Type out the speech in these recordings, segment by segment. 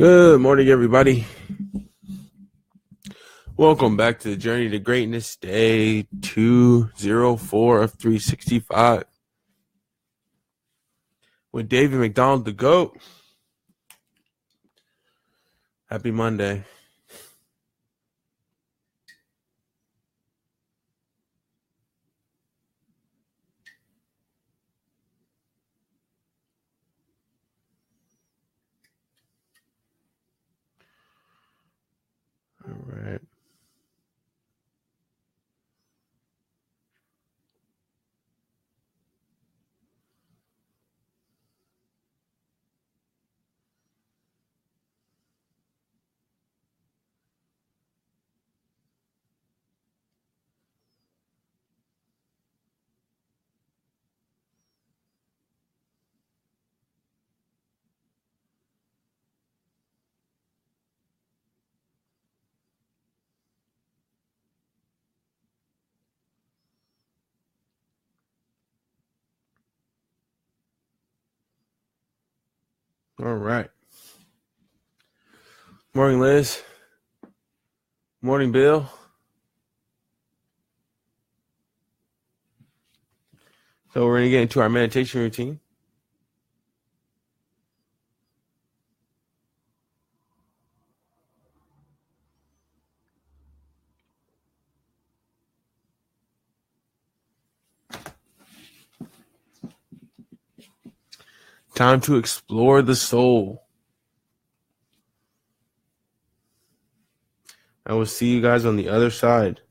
Good morning, everybody. Welcome back to the Journey to Greatness, day 204 of 365 with David McDonald, the GOAT. Happy Monday. All right. All right. Morning, Liz. Morning, Bill. So we're going to get into our meditation routine. Time to explore the soul. I will see you guys on the other side.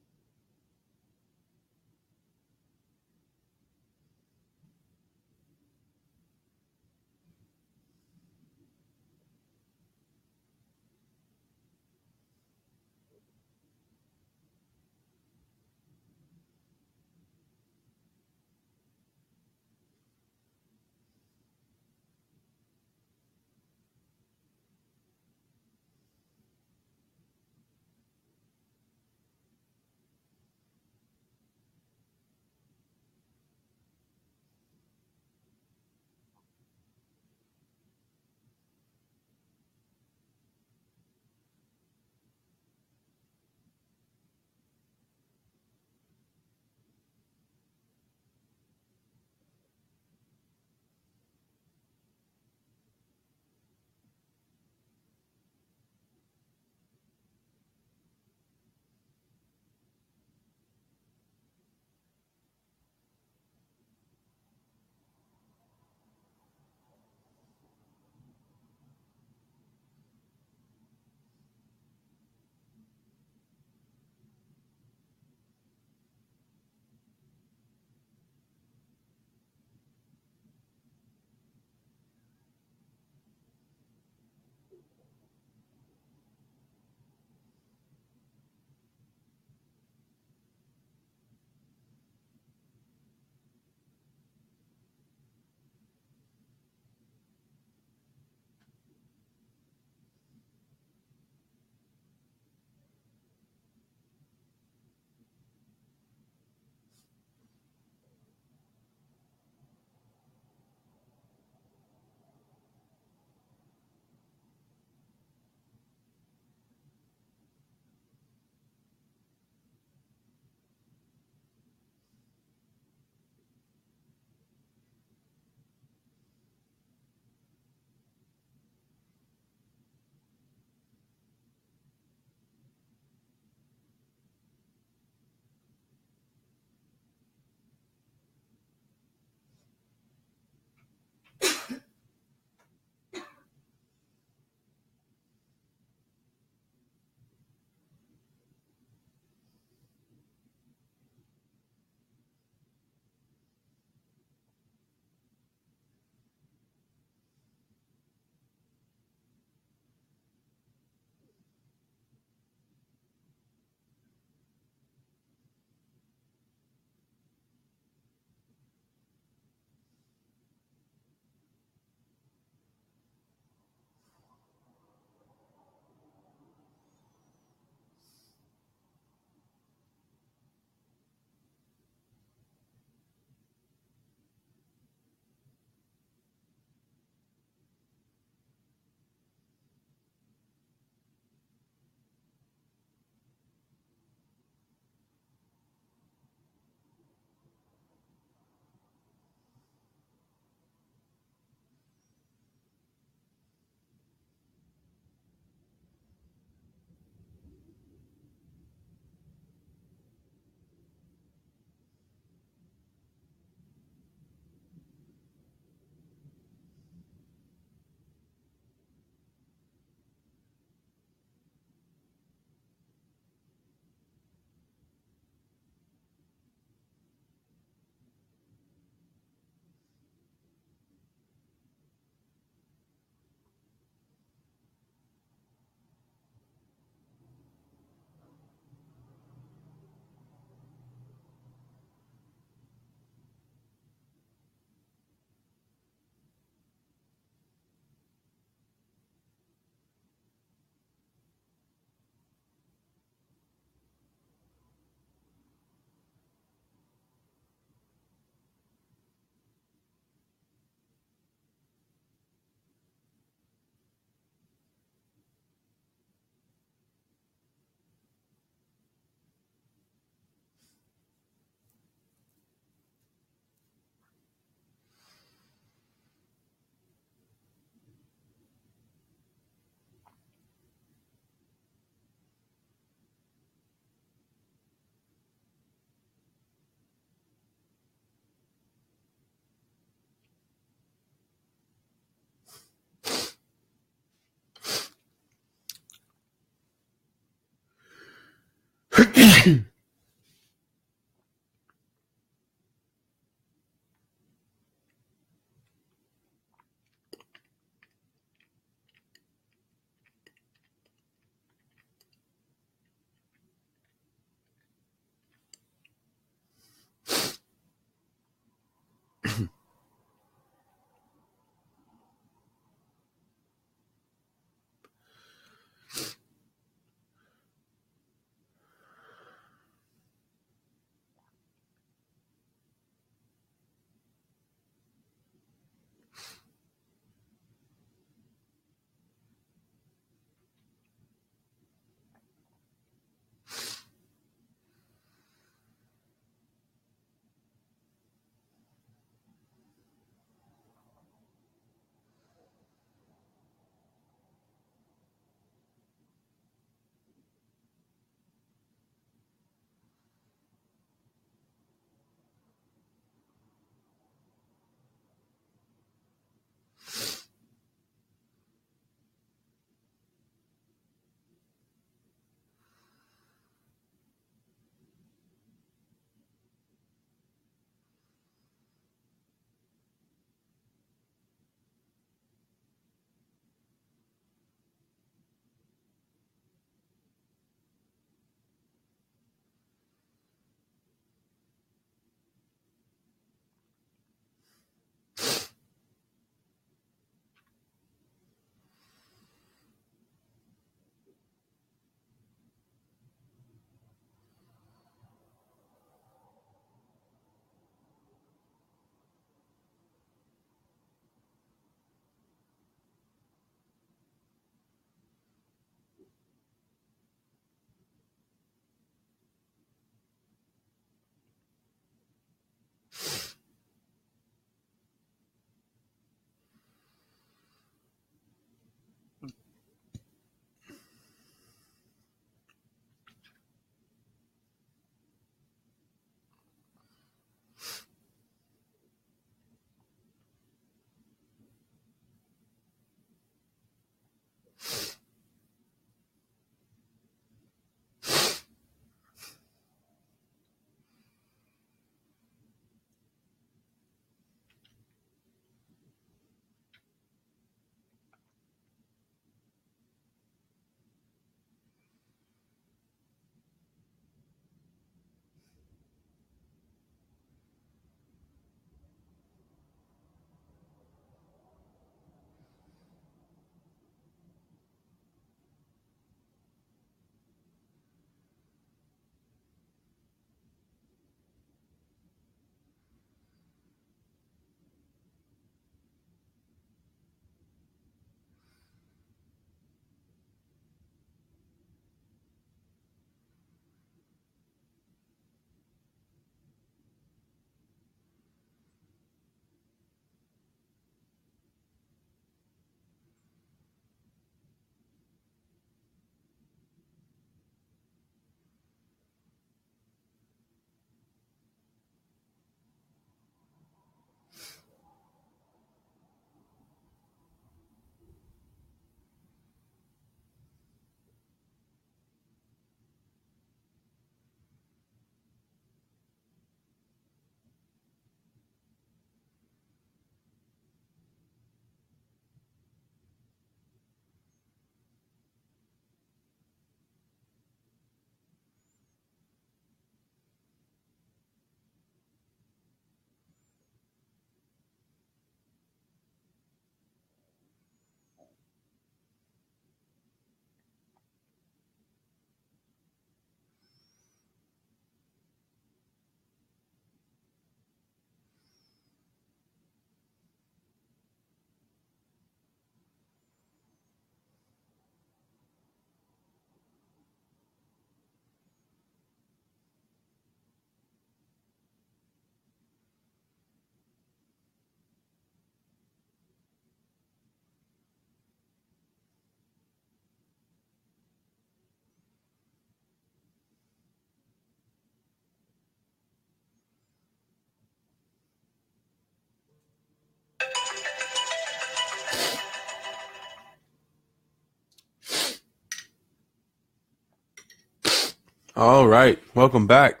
All right, welcome back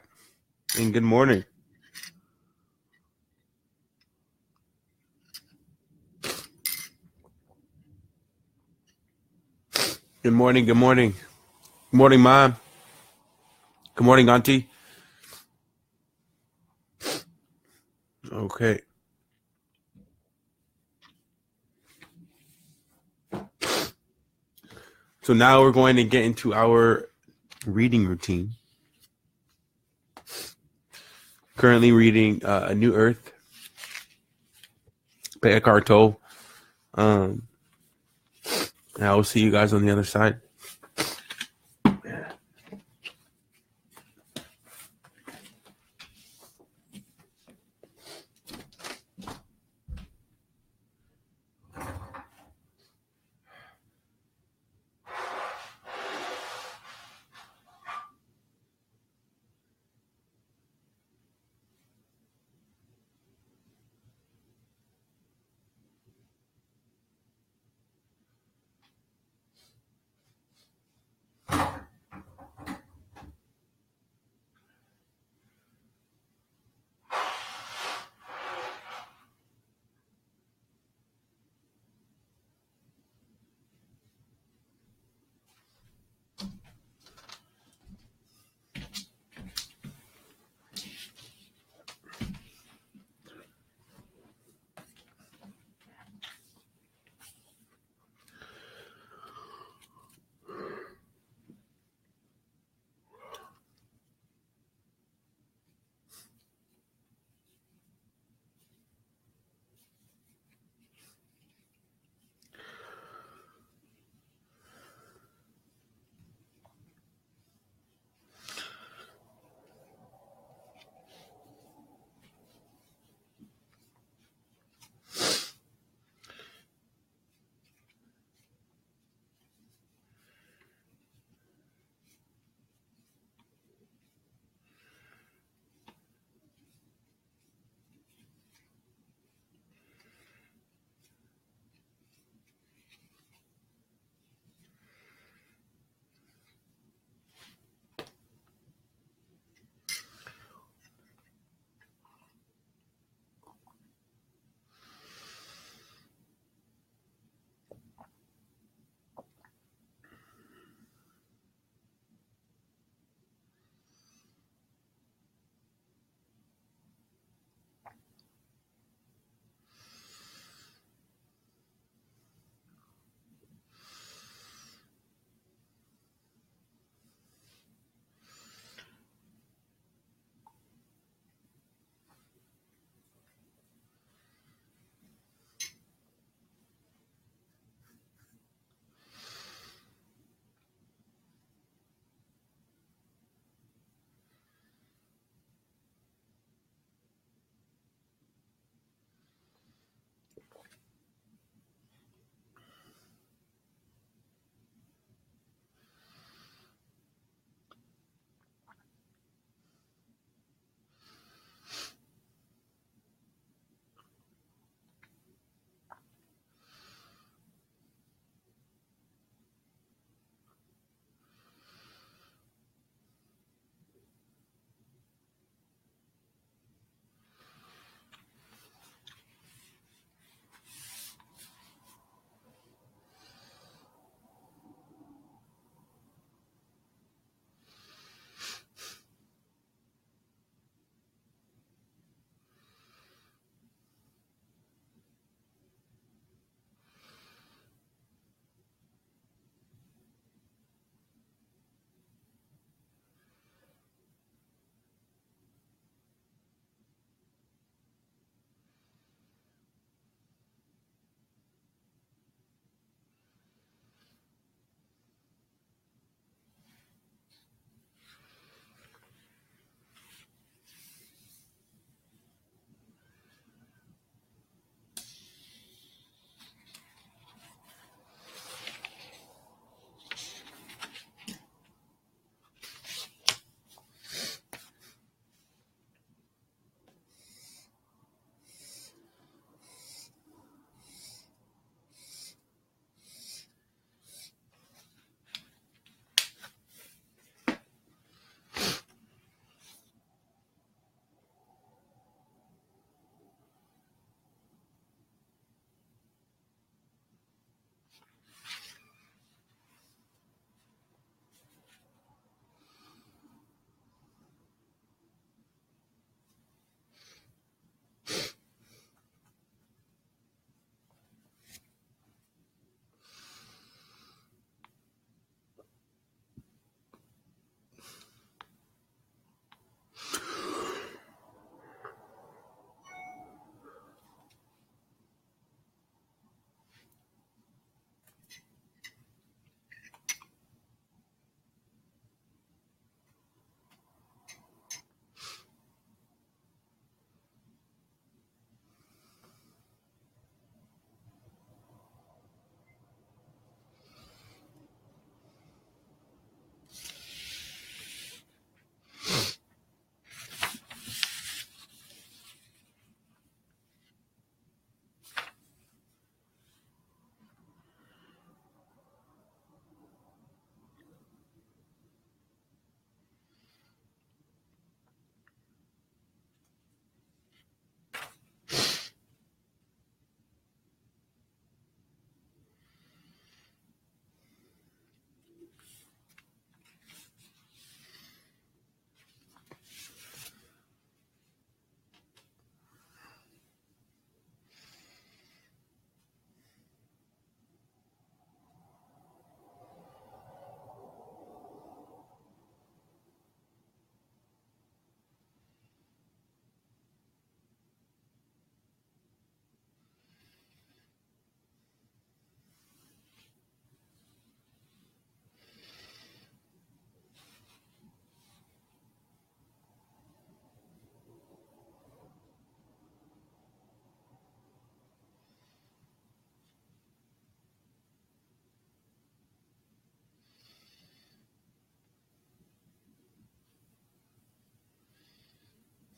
and good morning. Good morning, good morning. Good morning, Mom. Good morning, Auntie. Okay. So now we're going to get into our reading routine. Currently reading A New Earth by Eckhart Tolle. And I will see you guys on the other side.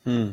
Hmm.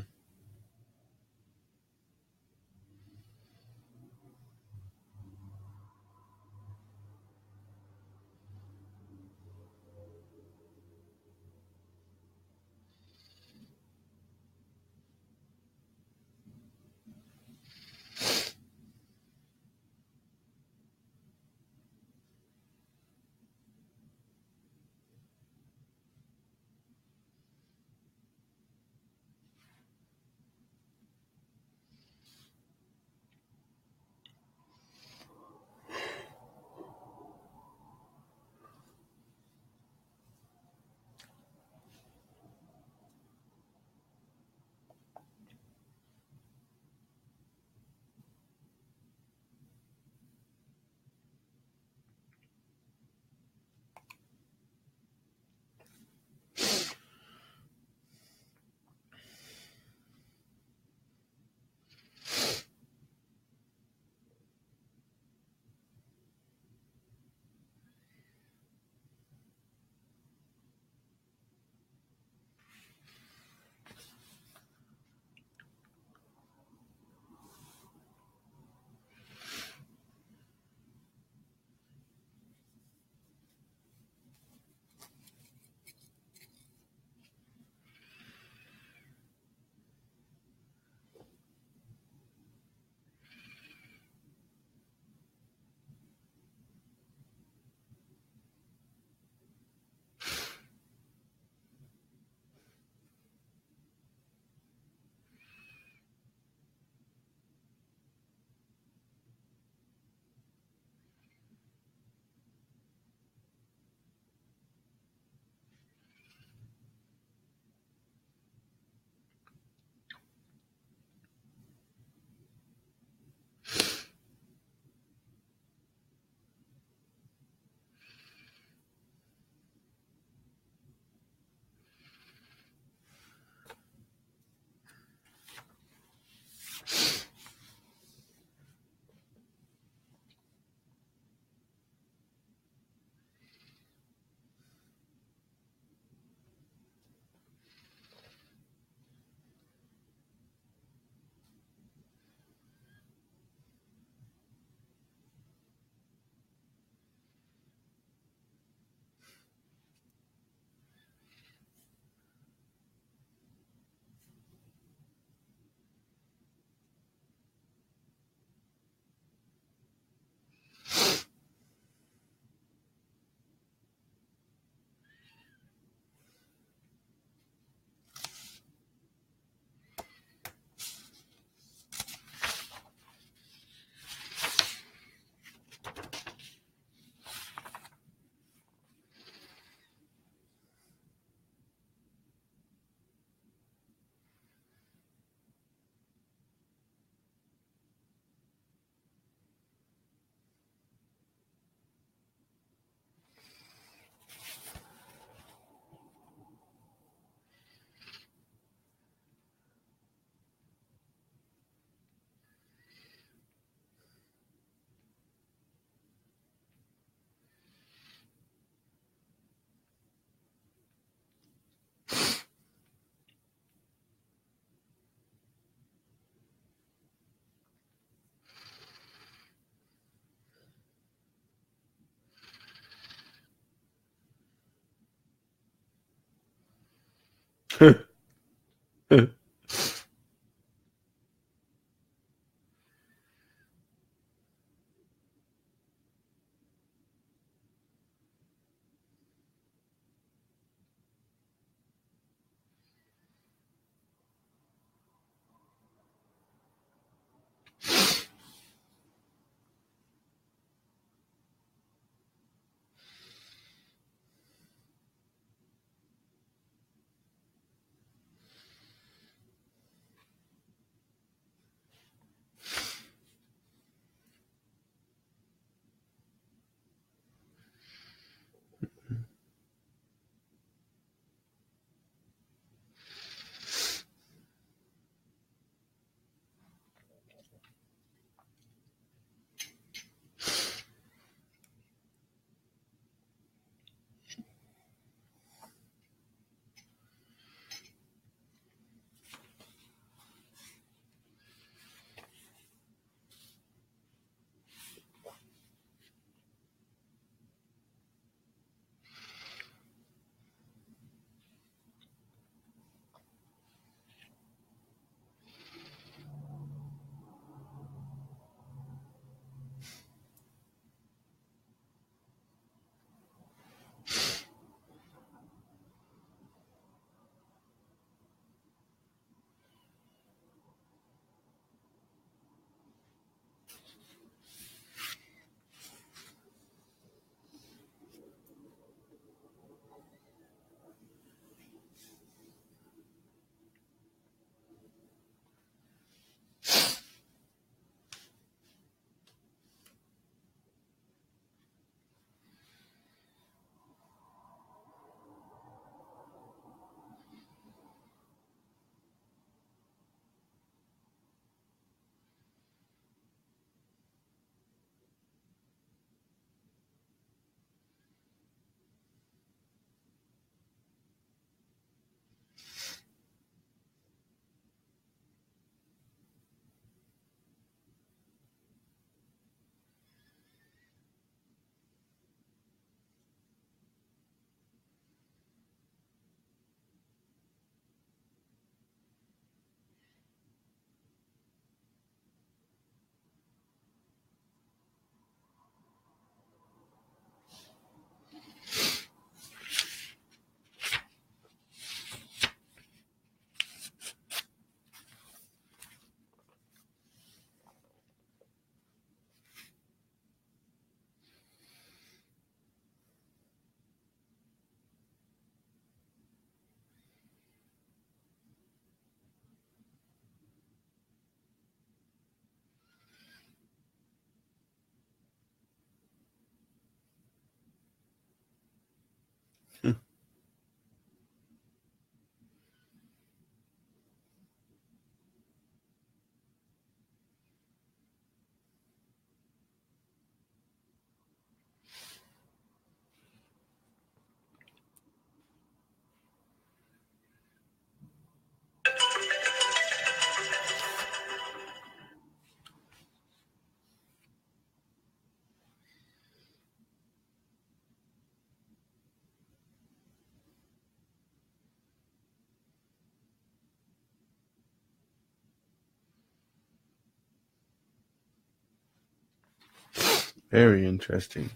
Very interesting.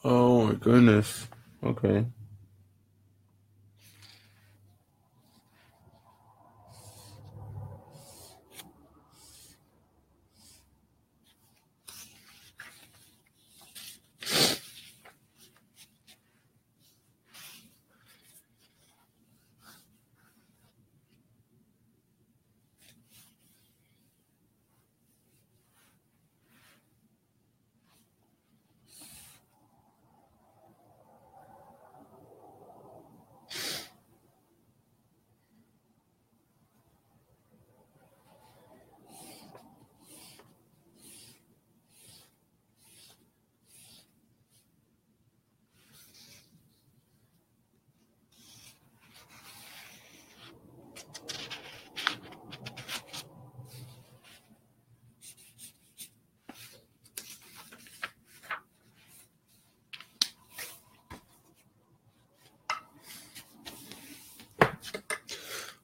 Oh my goodness. Okay.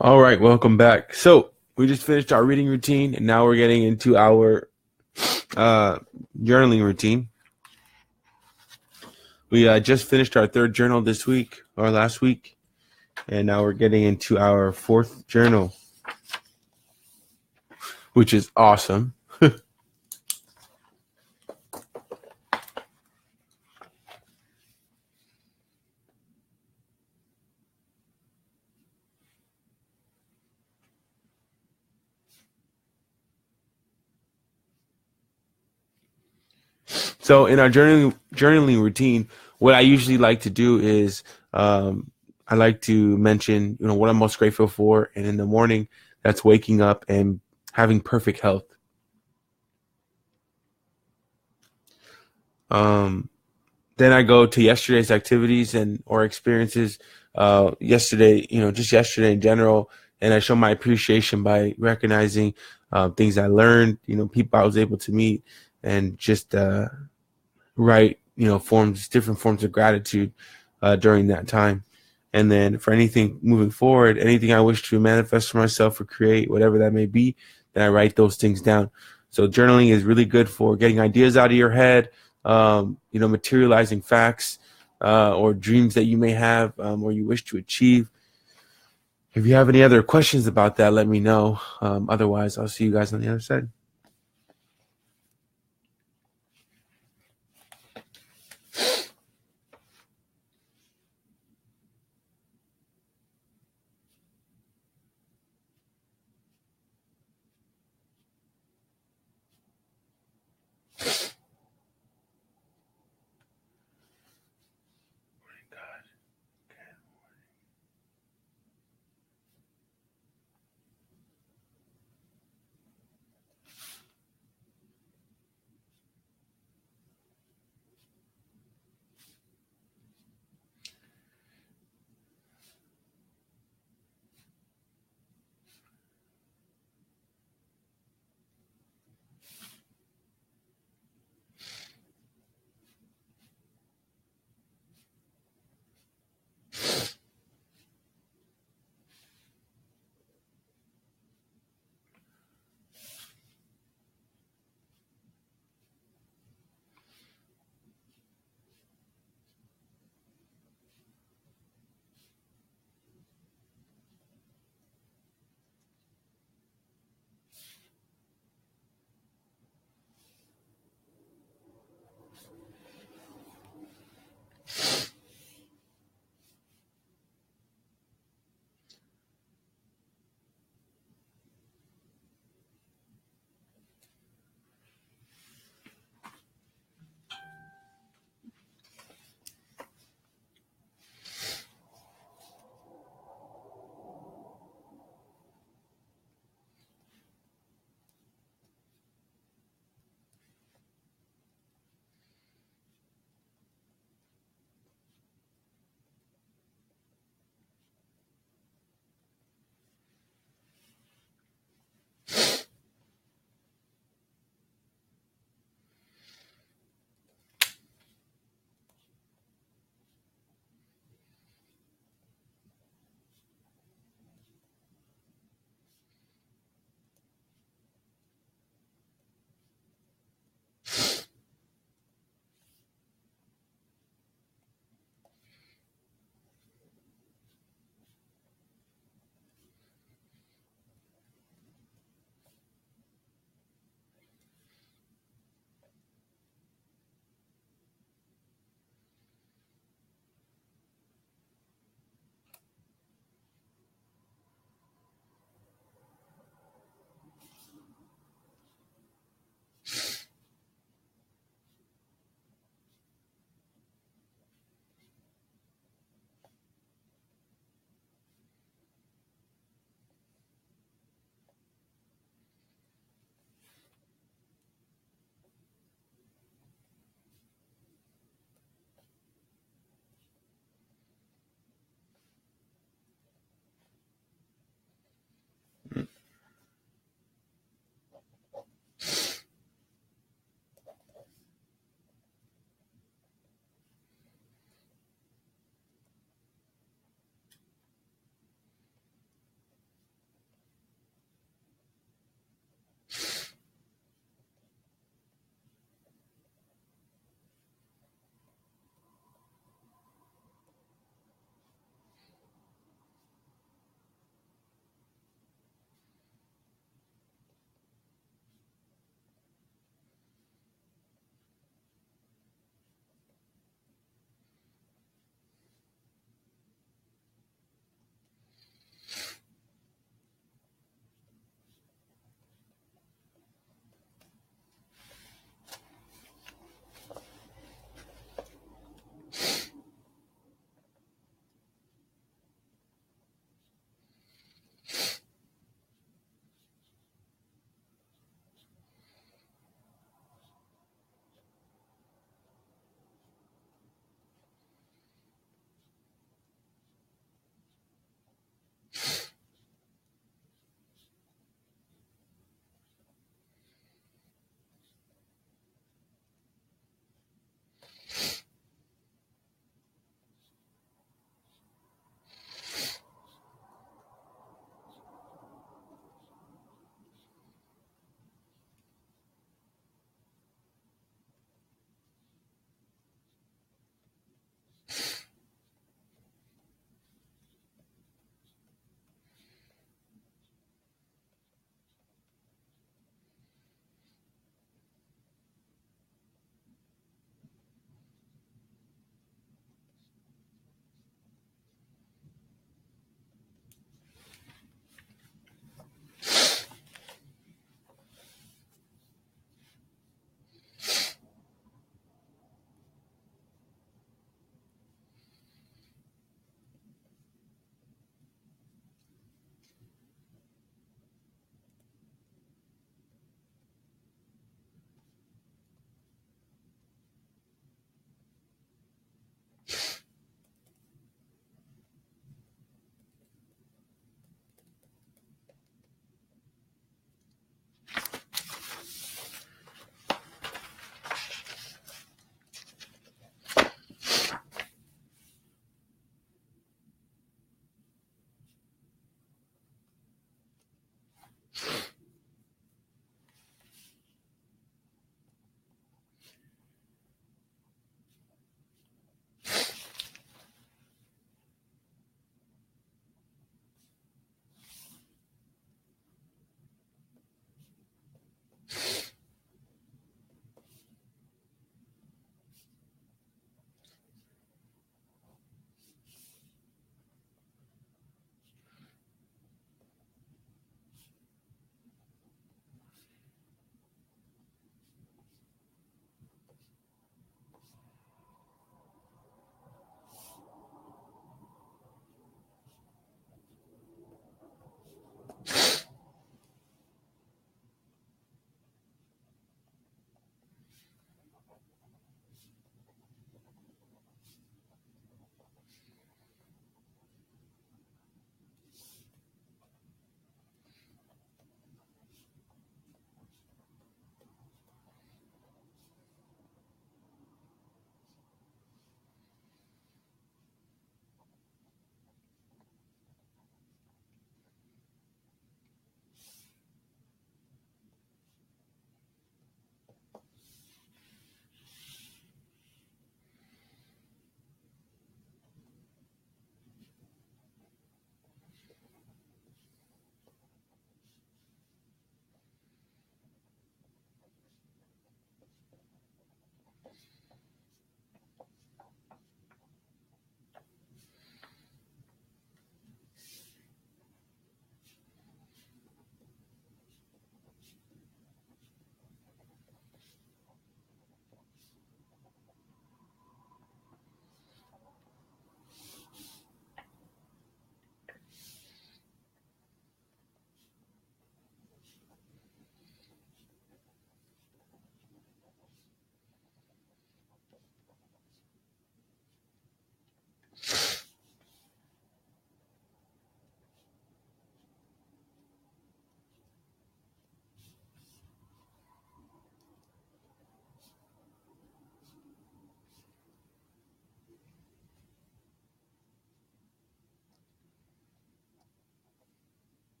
All right, welcome back. So we just finished our reading routine, and now we're getting into our journaling routine. We just finished our third journal this week or last week, and now we're getting into our fourth journal, which is awesome. So in our journaling routine, what I usually like to do is I like to mention, what I'm most grateful for, and in the morning, that's waking up and having perfect health. Um, then I go to yesterday's activities and or experiences. Yesterday, just yesterday in general, and I show my appreciation by recognizing things I learned, people I was able to meet, and just write, different forms of gratitude during that time. And then for anything moving forward, anything I wish to manifest for myself or create, whatever that may be, then I write those things down. So journaling is really good for getting ideas out of your head, materializing facts or dreams that you may have or you wish to achieve. If you have any other questions about that, let me know. Otherwise, I'll see you guys on the other side.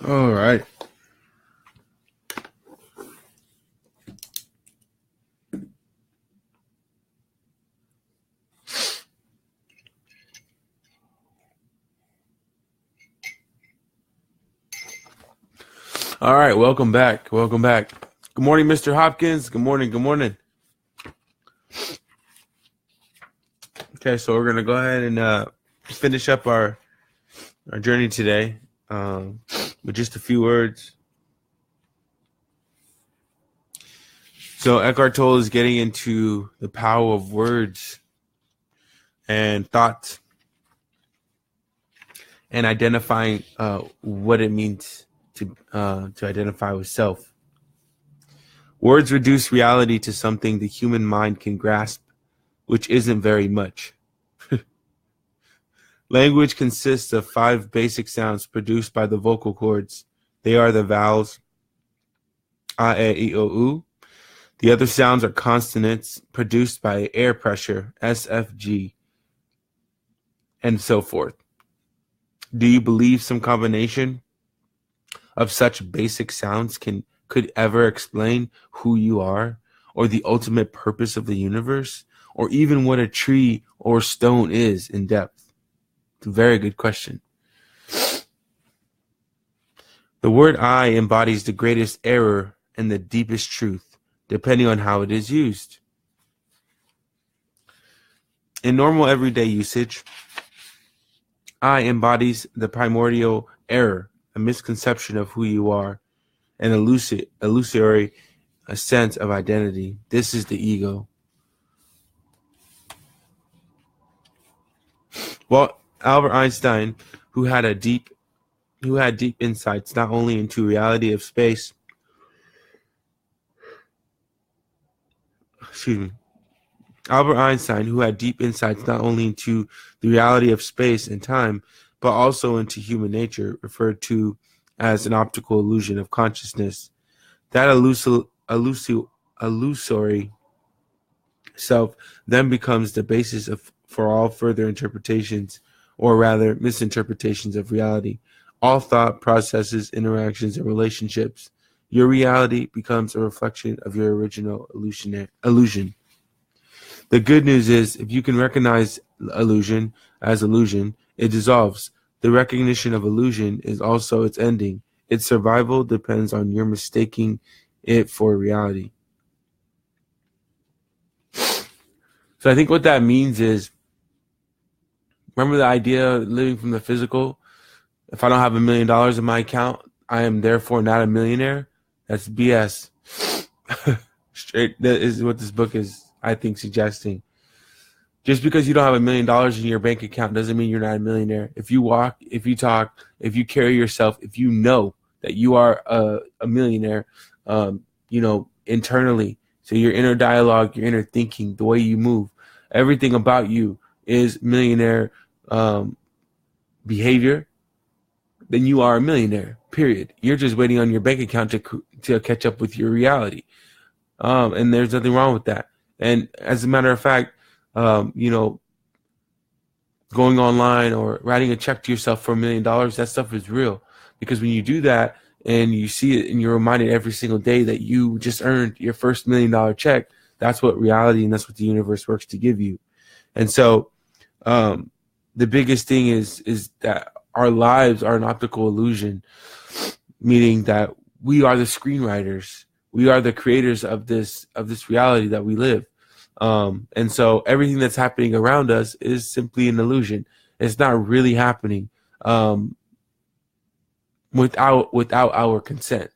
All right. All right. Welcome back. Welcome back. Good morning, Mr. Hopkins. Good morning. Good morning. Okay, so we're going to go ahead and finish up our journey today with just a few words. So Eckhart Tolle is getting into the power of words and thoughts and identifying what it means to identify with self. Words reduce reality to something the human mind can grasp, which isn't very much. Language consists of 5 basic sounds produced by the vocal cords. They are the vowels a, e, I, o, u. The other sounds are consonants produced by air pressure, S, F, G, and so forth. Do you believe some combination of such basic sounds could ever explain who you are, or the ultimate purpose of the universe, or even what a tree or stone is in depth? It's a very good question. The word I embodies the greatest error and the deepest truth, depending on how it is used. In normal everyday usage, I embodies the primordial error, a misconception of who you are, an illusory sense of identity. This is the ego. Well, Albert Einstein, who had deep insights not only into reality of space, Albert Einstein, who had deep insights not only into the reality of space and time, but also into human nature, referred to as an optical illusion of consciousness. That illusory self then becomes the basis for all further interpretations, or rather misinterpretations of reality, all thought processes, interactions, and relationships. Your reality becomes a reflection of your original illusion. The good news is, if you can recognize illusion as illusion, it dissolves. The recognition of illusion is also its ending. Its survival depends on your mistaking it for reality. So I think what that means is, remember the idea of living from the physical? If I don't have $1 million in my account, I am therefore not a millionaire. That's BS. Straight. That is what this book is, I think, suggesting. Just because you don't have $1 million in your bank account doesn't mean you're not a millionaire. If you walk, if you talk, if you carry yourself, if you know that you are a millionaire, internally. So your inner dialogue, your inner thinking, the way you move, everything about you is millionaire behavior, then you are a millionaire, period. You're just waiting on your bank account to catch up with your reality. And there's nothing wrong with that. And as a matter of fact, going online or writing a check to yourself for $1 million, that stuff is real. Because when you do that and you see it and you're reminded every single day that you just earned your first $1 million check, that's what reality and that's what the universe works to give you. And so the biggest thing is that our lives are an optical illusion, meaning that we are the screenwriters. We are the creators of this reality that we live. And so everything that's happening around us is simply an illusion. It's not really happening without our consent.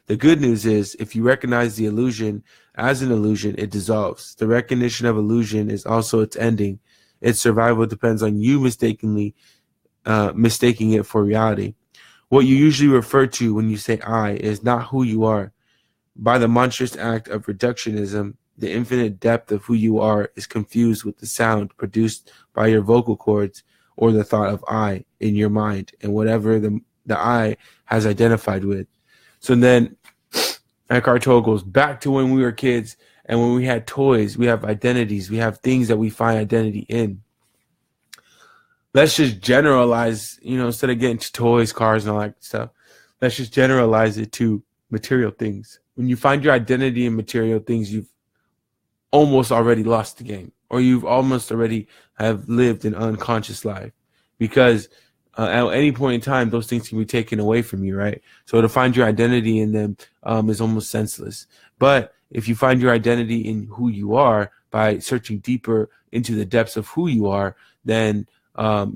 The good news is, if you recognize the illusion as an illusion, it dissolves. The recognition of illusion is also its ending. Its survival depends on you mistaking it for reality. What you usually refer to when you say I is not who you are. By the monstrous act of reductionism, the infinite depth of who you are is confused with the sound produced by your vocal cords or the thought of I in your mind and whatever the I has identified with. So then Eckhart Tolle goes back to when we were kids and when we had toys, we have identities, we have things that we find identity in. let's just generalize, instead of getting to toys, cars, and all that stuff, let's just generalize it to material things. When you find your identity in material things, you've almost already lost the game, or you've almost already have lived an unconscious life, because at any point in time, those things can be taken away from you, right? So to find your identity in them is almost senseless. But if you find your identity in who you are by searching deeper into the depths of who you are, then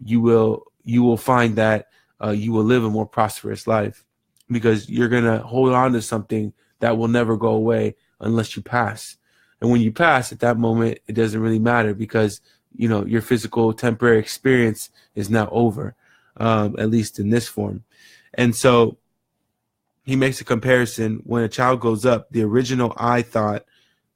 you will find that you will live a more prosperous life, because you're gonna hold on to something that will never go away unless you pass. And when you pass, at that moment, it doesn't really matter, because your physical temporary experience is now over, at least in this form. And so he makes a comparison: when a child grows up, the original I thought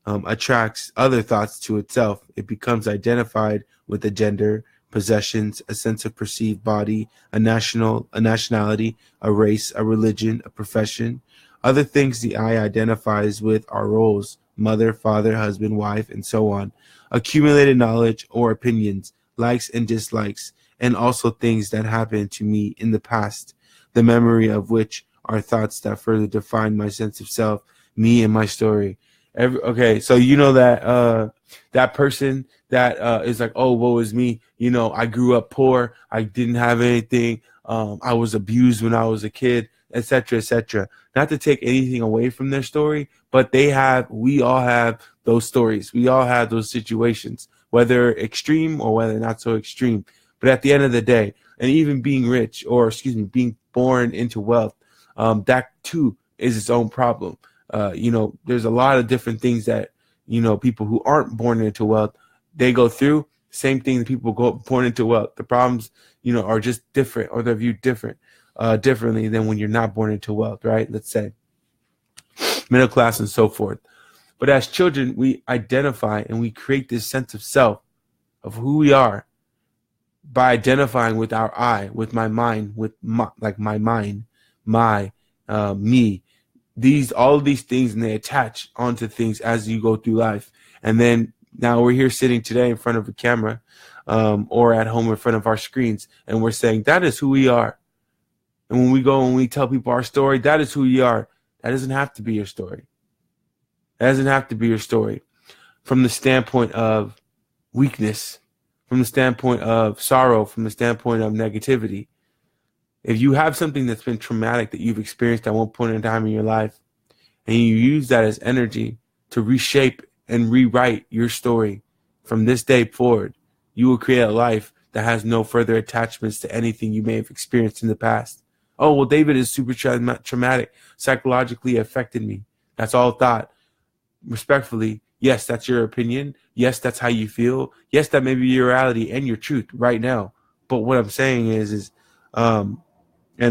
attracts other thoughts to itself. It becomes identified with a gender, possessions, a sense of perceived body, a nationality, a race, a religion, a profession. Other things the I identifies with are roles: mother, father, husband, wife, and so on. Accumulated knowledge or opinions, likes and dislikes, and also things that happened to me in the past, the memory of which are thoughts that further define my sense of self, me and my story. Okay, so that person that is like, oh, woe is me. I grew up poor. I didn't have anything. I was abused when I was a kid, etc., etc. Not to take anything away from their story, but we all have those stories. We all have those situations, whether extreme or whether not so extreme. But at the end of the day, and even being rich, or being born into wealth, that too is its own problem. There's a lot of different things that, people who aren't born into wealth, they go through. Same thing that people born into wealth. The problems, are just different, or they're viewed differently than when you're not born into wealth, right? Let's say middle class and so forth. But as children, we identify and we create this sense of self, of who we are, by identifying with our I, with my mind, with my mind, me. All of these things, and they attach onto things as you go through life. And then now we're here sitting today in front of a camera, or at home in front of our screens, and we're saying that is who we are. And when we go and we tell people our story, that is who we are. That doesn't have to be your story. That doesn't have to be your story. From the standpoint of weakness, from the standpoint of sorrow, from the standpoint of negativity. If you have something that's been traumatic that you've experienced at one point in time in your life, and you use that as energy to reshape and rewrite your story from this day forward, you will create a life that has no further attachments to anything you may have experienced in the past. Oh, well, David is super traumatic, psychologically affected me. That's all thought. Respectfully, yes, that's your opinion. Yes, that's how you feel. Yes, that may be your reality and your truth right now. But what I'm saying is, and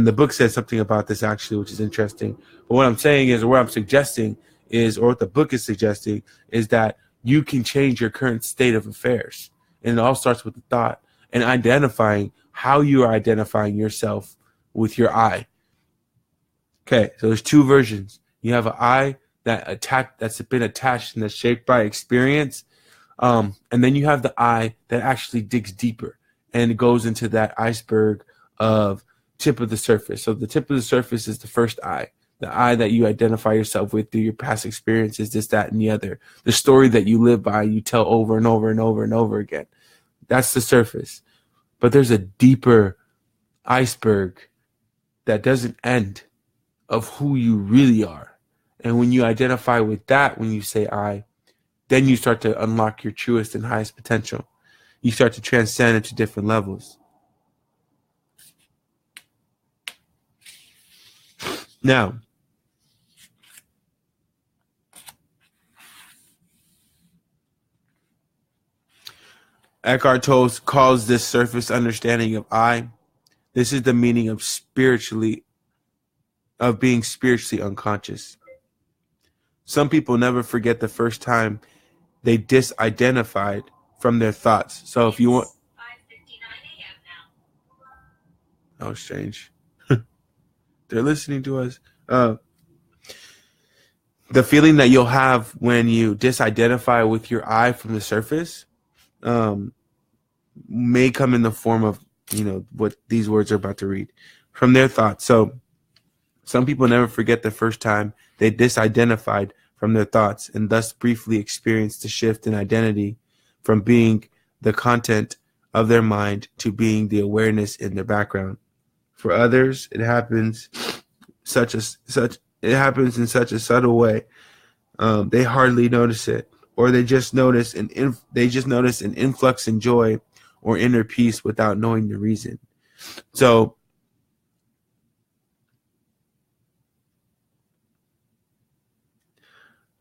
the book says something about this actually, which is interesting. But what I'm saying is, or what I'm suggesting is, or what the book is suggesting, is that you can change your current state of affairs. And it all starts with the thought and identifying how you are identifying yourself with your I. Okay, so there's two versions. You have an I that's been attached and that's shaped by experience. And then you have the I that actually digs deeper and it goes into that iceberg of tip of the surface. So the tip of the surface is the first I, the I that you identify yourself with through your past experiences, this, that, and the other. The story that you live by, you tell over and over and over and over again. That's the surface. But there's a deeper iceberg that doesn't end of who you really are. And when you identify with that, when you say I, then you start to unlock your truest and highest potential. You start to transcend into different levels. Now, Eckhart Tolle calls this surface understanding of I. This is the meaning of being spiritually unconscious. Some people never forget the first time they disidentified from their thoughts. So if you want, 5:59 a.m. now. Oh, strange. They're listening to us. The feeling that you'll have when you disidentify with your I from the surface may come in the form of what these words are about to read from their thoughts. So some people never forget the first time they disidentified from their thoughts and thus briefly experienced a shift in identity from being the content of their mind to being the awareness in their background. For others, it happens in such a subtle way. They hardly notice it, or they just notice an influx in joy or inner peace without knowing the reason. So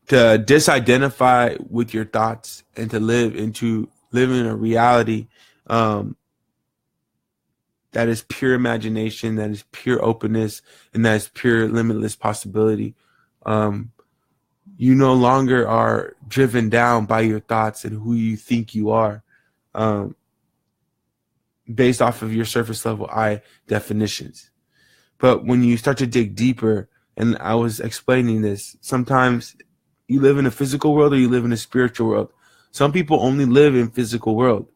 to disidentify with your thoughts and to live in a reality that is pure imagination, that is pure openness, and that is pure limitless possibility. You no longer are driven down by your thoughts and who you think you are, based off of your surface level eye definitions. But when you start to dig deeper, and I was explaining this, sometimes you live in a physical world or you live in a spiritual world. Some people only live in physical world.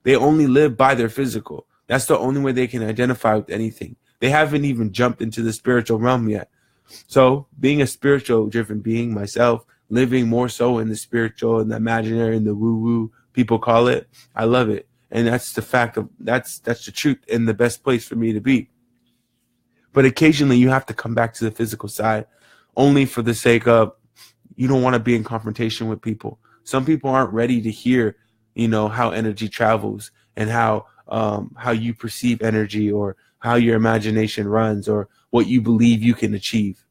They only live by their physical. That's the only way they can identify with anything. They haven't even jumped into the spiritual realm yet. So being a spiritual driven being myself, living more so in the spiritual and the imaginary and the woo-woo people call it, I love it. And that's the fact of that's the truth and the best place for me to be. But occasionally you have to come back to the physical side only for the sake of you don't want to be in confrontation with people. Some people aren't ready to hear, how energy travels and how you perceive energy or how your imagination runs or what you believe you can achieve.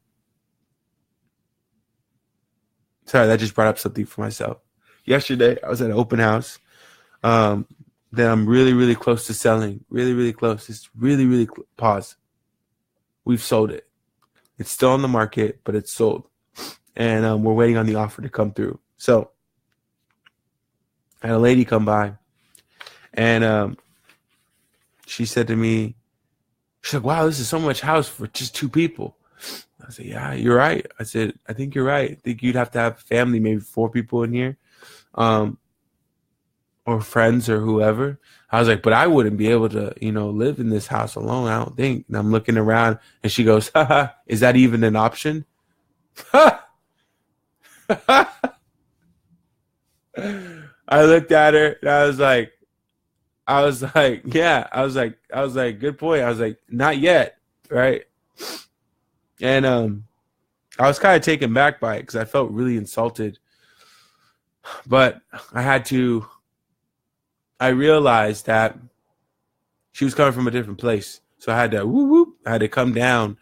Sorry, that just brought up something for myself. Yesterday, I was at an open house that I'm really, really close to selling. Really, really close. It's really, really pause. We've sold it. It's still on the market, but it's sold. And we're waiting on the offer to come through. So I had a lady come by, and she said to me, she's like, wow, this is so much house for just 2 people. I said, yeah, you're right. I said, I think you're right. I think you'd have to have family, maybe 4 people in here, or friends or whoever. I was like, but I wouldn't be able to, live in this house alone, I don't think. And I'm looking around, and she goes, haha, is that even an option? I looked at her and I was like, yeah. I was like, good point. I was like, not yet, right? And I was kind of taken back by it because I felt really insulted. But I realized that she was coming from a different place. So I had to come down,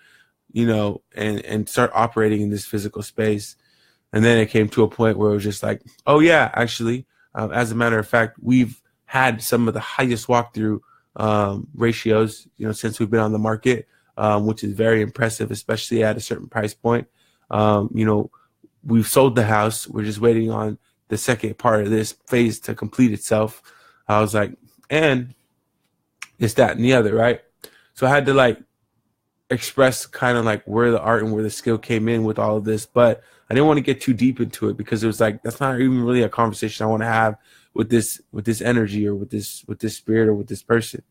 and start operating in this physical space. And then it came to a point where it was just like, oh yeah, actually, as a matter of fact, we've had some of the highest walkthrough ratios, since we've been on the market, which is very impressive, especially at a certain price point. We've sold the house. We're just waiting on the second part of this phase to complete itself. I was like, and it's that and the other, right? So I had to express kind of where the art and where the skill came in with all of this, but I didn't want to get too deep into it because it was that's not even really a conversation I want to have with this energy or with this spirit or with this person.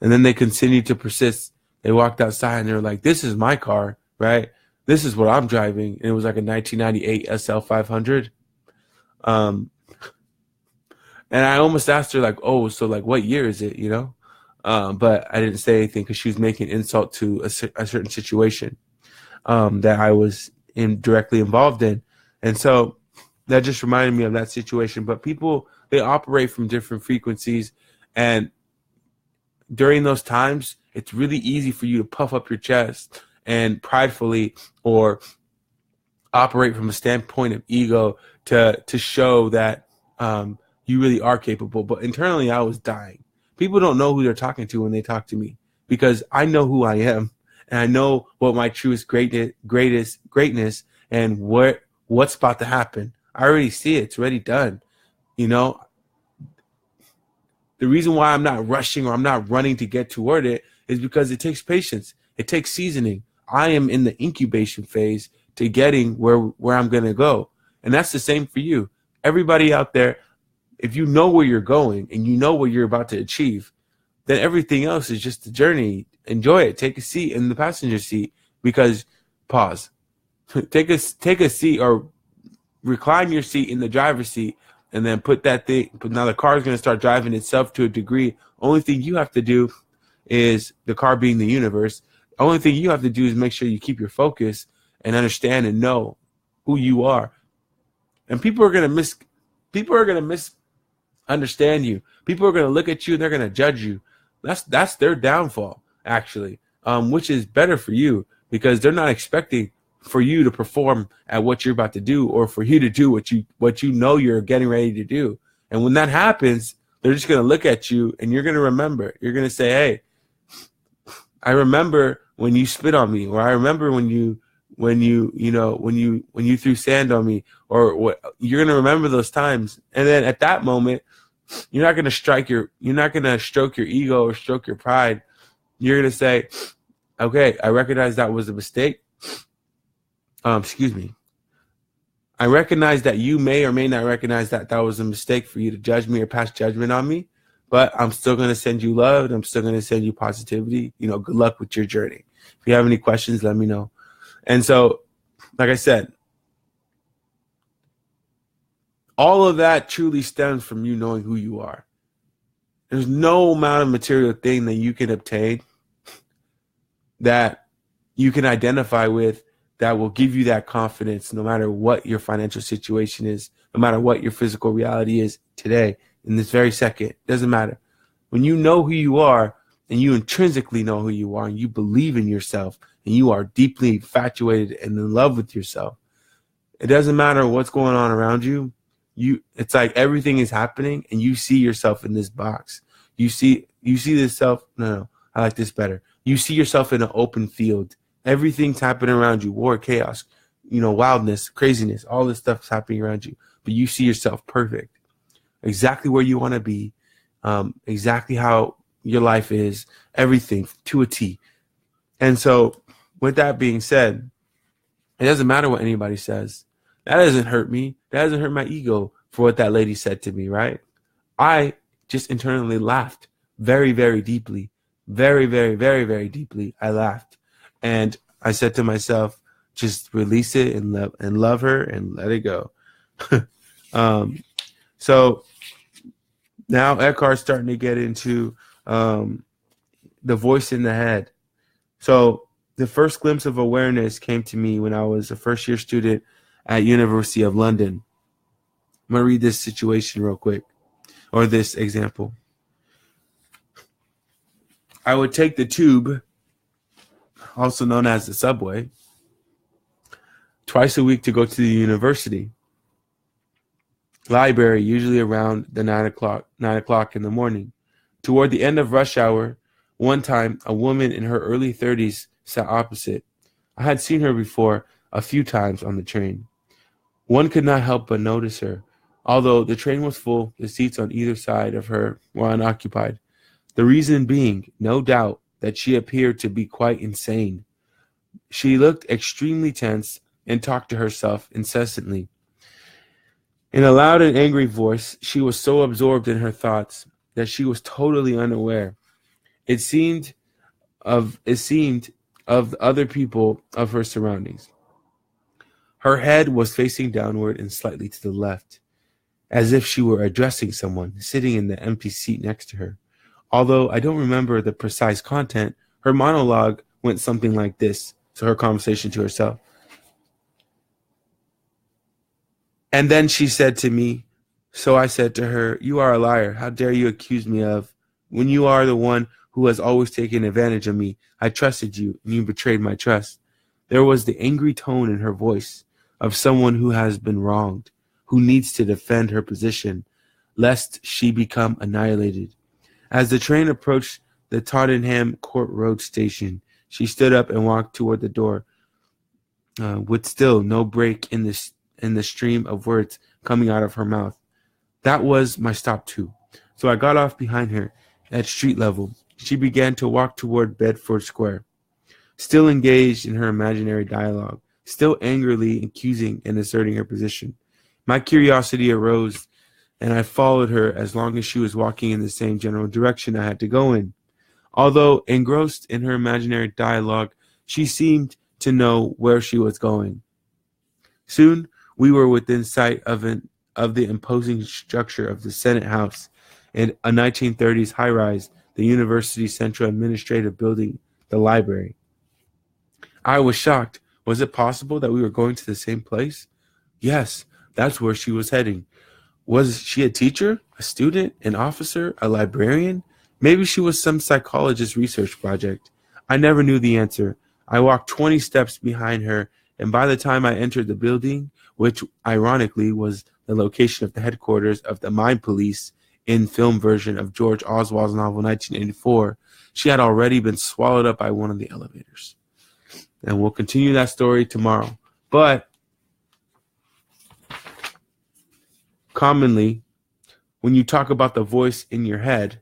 And then they continued to persist. They walked outside and they were like, this is my car, right? This is what I'm driving. And it was like a 1998 SL500. And I almost asked her oh, so what year is it, but I didn't say anything because she was making insult to a certain situation that I was directly involved in. And so that just reminded me of that situation. But people, they operate from different frequencies. And during those times, it's really easy for you to puff up your chest and pridefully or operate from a standpoint of ego to show that you really are capable. But internally, I was dying. People don't know who they're talking to when they talk to me because I know who I am and I know what my truest greatness and what's about to happen. I already see it. It's already done. The reason why I'm not rushing or I'm not running to get toward it is because it takes patience. It takes seasoning. I am in the incubation phase to getting where I'm going to go. And that's the same for you. Everybody out there, if you know where you're going and you know what you're about to achieve, then everything else is just a journey. Enjoy it. Take a seat in the passenger seat, because pause. Take a seat, or recline your seat in the driver's seat, and then put that thing. But now the car is going to start driving itself to a degree. Only thing you have to do is, the car being the universe, only thing you have to do is make sure you keep your focus and understand and know who you are. And people are going to misunderstand you. People are going to look at you and they're going to judge you. That's their downfall, actually, which is better for you, because they're not expecting for you to perform at what you're about to do, or for you to do what you know you're getting ready to do. And when that happens, they're just going to look at you, and you're going to remember. You're going to say, hey, I remember when you spit on me, or I remember when you threw sand on me, or what. You're going to remember those times. And then at that moment, you're not going to stroke your ego or stroke your pride. You're going to say, okay, I recognize that was a mistake. I recognize that you may or may not recognize that that was a mistake for you to judge me or pass judgment on me, but I'm still going to send you love, and I'm still going to send you positivity. Good luck with your journey. If you have any questions, let me know. And so, like I said, all of that truly stems from you knowing who you are. There's no amount of material thing that you can obtain that you can identify with that will give you that confidence, no matter what your financial situation is, no matter what your physical reality is today, in this very second. It doesn't matter. When you know who you are, and you intrinsically know who you are, and you believe in yourself, and you are deeply infatuated and in love with yourself, it doesn't matter what's going on around you. It's like everything is happening, and you see yourself in this box. You see this self. No, I like this better. You see yourself in an open field. Everything's happening around you. War, chaos, wildness, craziness, all this stuff is happening around you. But you see yourself perfect, exactly where you want to be, exactly how your life is, everything to a T. And so with that being said, it doesn't matter what anybody says. That doesn't hurt me. That doesn't hurt my ego for what that lady said to me, right? I just internally laughed very, very deeply. Very, very, very, very deeply. I laughed. And I said to myself, just release it and love her and let it go. So now Eckhart's starting to get into the voice in the head. So the first glimpse of awareness came to me when I was a first-year student at University of London. I'm going to read this situation real quick, or this example. I would take the tube, also known as the subway, twice a week to go to the university library, usually around the 9 o'clock in the morning. Toward the end of rush hour, one time, a woman in her early 30s sat opposite. I had seen her before a few times on the train. One could not help but notice her. Although the train was full, the seats on either side of her were unoccupied. The reason being, no doubt, that she appeared to be quite insane. She looked extremely tense and talked to herself incessantly. In a loud and angry voice, she was so absorbed in her thoughts that she was totally unaware. It seemed of the other people of her surroundings. Her head was facing downward and slightly to the left, as if she were addressing someone sitting in the empty seat next to her. Although I don't remember the precise content, her monologue went something like this. So her conversation to herself. And then she said to me, so I said to her, "You are a liar. How dare you accuse me of, when you are the one who has always taken advantage of me? I trusted you, and you betrayed my trust." There was the angry tone in her voice of someone who has been wronged, who needs to defend her position, lest she become annihilated. As the train approached the Tottenham Court Road station, she stood up and walked toward the door, with still no break in the stream of words coming out of her mouth. That was my stop too. So I got off behind her at street level. She began to walk toward Bedford Square, still engaged in her imaginary dialogue, still angrily accusing and asserting her position. My curiosity arose and I followed her as long as she was walking in the same general direction I had to go in. Although engrossed in her imaginary dialogue, she seemed to know where she was going. Soon we were within sight of the imposing structure of the Senate House, and a 1930s high-rise, the university's central administrative building, the library. I was shocked. Was it possible that we were going to the same place? Yes, that's where she was heading. Was she a teacher, a student, an officer, a librarian? Maybe she was some psychologist research project. I never knew the answer. I walked 20 steps behind her, and by the time I entered the building, which ironically was the location of the headquarters of the Mind Police in film version of George Oswald's novel 1984, she had already been swallowed up by one of the elevators. And we'll continue that story tomorrow. But commonly, when you talk about the voice in your head,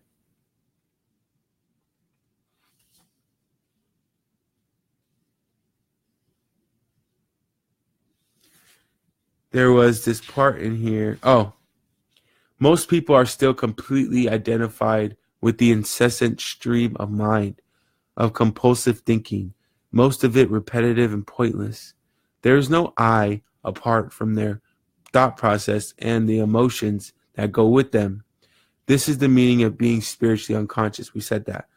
there was this part in here. Oh, most people are still completely identified with the incessant stream of mind, of compulsive thinking, most of it repetitive and pointless. There is no I apart from their thought process and the emotions that go with them. This is the meaning of being spiritually unconscious. We said that.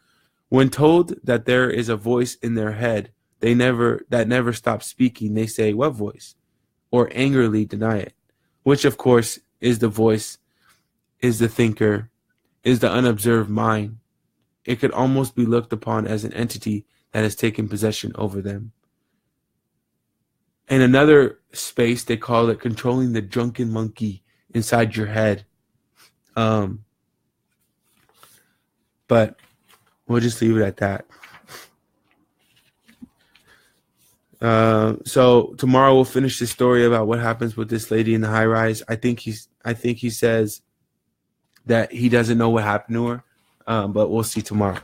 When told that there is a voice in their head, that never stops speaking, they say, "What voice?" or angrily deny it, which of course is the voice, is the thinker, is the unobserved mind. It could almost be looked upon as an entity that has taken possession over them. In another space, they call it controlling the drunken monkey inside your head. But we'll just leave it at that. So tomorrow we'll finish the story about what happens with this lady in the high rise. I think he says that he doesn't know what happened to her, but we'll see tomorrow.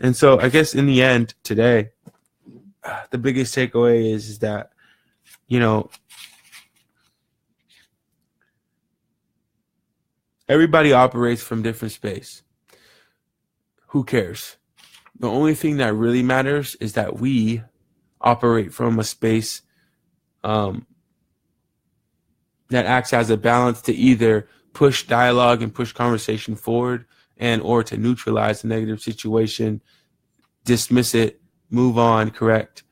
And so I guess in the end today, the biggest takeaway is that, everybody operates from different space. Who cares? The only thing that really matters is that we operate from a space that acts as a balance to either push dialogue and push conversation forward, and or to neutralize the negative situation, dismiss it, move on, correct,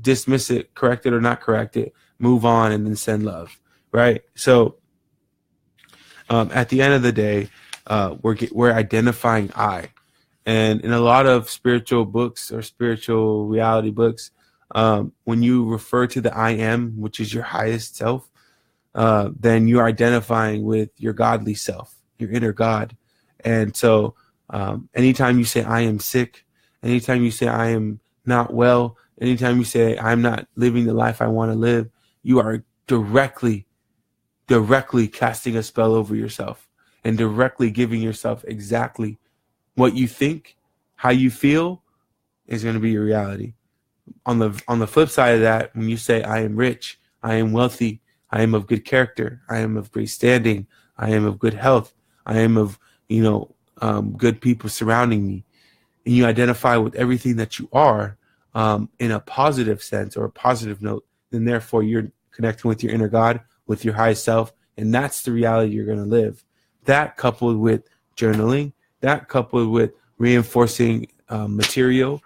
dismiss it, correct it or not correct it, move on, and then send love, right? So at the end of the day, we're identifying I. And in a lot of spiritual books or spiritual reality books, when you refer to the I am, which is your highest self, then you're identifying with your godly self, your inner God. And so anytime you say I am sick, anytime you say I am not well, anytime you say I'm not living the life I want to live, you are directly casting a spell over yourself and directly giving yourself exactly what you think, how you feel is going to be your reality. On the flip side of that, when you say I am rich, I am wealthy, I am of good character, I am of great standing, I am of good health, I am of good people surrounding me, and you identify with everything that you are in a positive sense or a positive note, then therefore you're connecting with your inner God, with your high self, and that's the reality you're going to live. That coupled with journaling, that coupled with reinforcing material,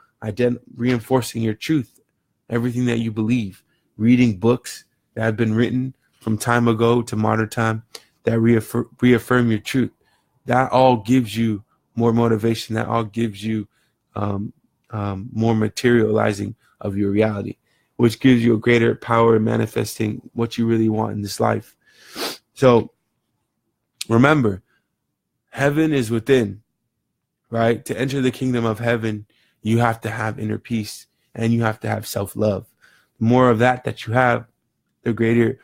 reinforcing your truth, everything that you believe, reading books that have been written from time ago to modern time that reaffirm your truth. That all gives you more motivation. That all gives you more materializing of your reality, which gives you a greater power in manifesting what you really want in this life. So remember, heaven is within, right? To enter the kingdom of heaven, you have to have inner peace and you have to have self-love. The more of that you have, the greater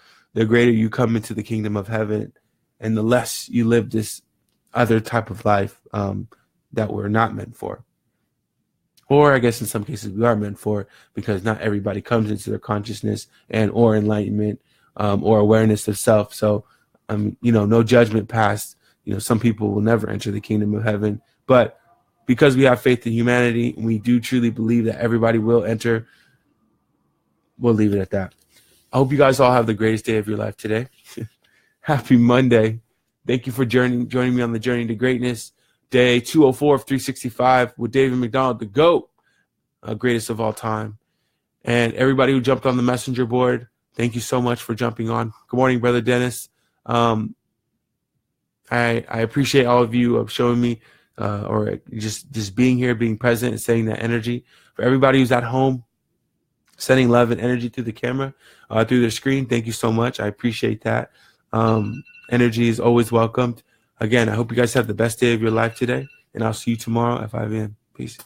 you come into the kingdom of heaven, and the less you live this other type of life that we're not meant for. Or I guess in some cases we are meant for, because not everybody comes into their consciousness and or enlightenment or awareness of self. So No judgment passed. Some people will never enter the kingdom of heaven, but because we have faith in humanity, and we do truly believe that everybody will enter, we'll leave it at that. I hope you guys all have the greatest day of your life today. Happy Monday. Thank you for joining me on the journey to greatness. Day 204 of 365 with David McDonald, the GOAT, greatest of all time. And everybody who jumped on the messenger board, thank you so much for jumping on. Good morning, Brother Dennis. I appreciate all of you of showing me or just being here, being present, and sending that energy. For everybody who's at home, sending love and energy through the camera, through their screen, thank you so much. I appreciate that. Energy is always welcomed. Again, I hope you guys have the best day of your life today, and I'll see you tomorrow at 5 a.m. Peace.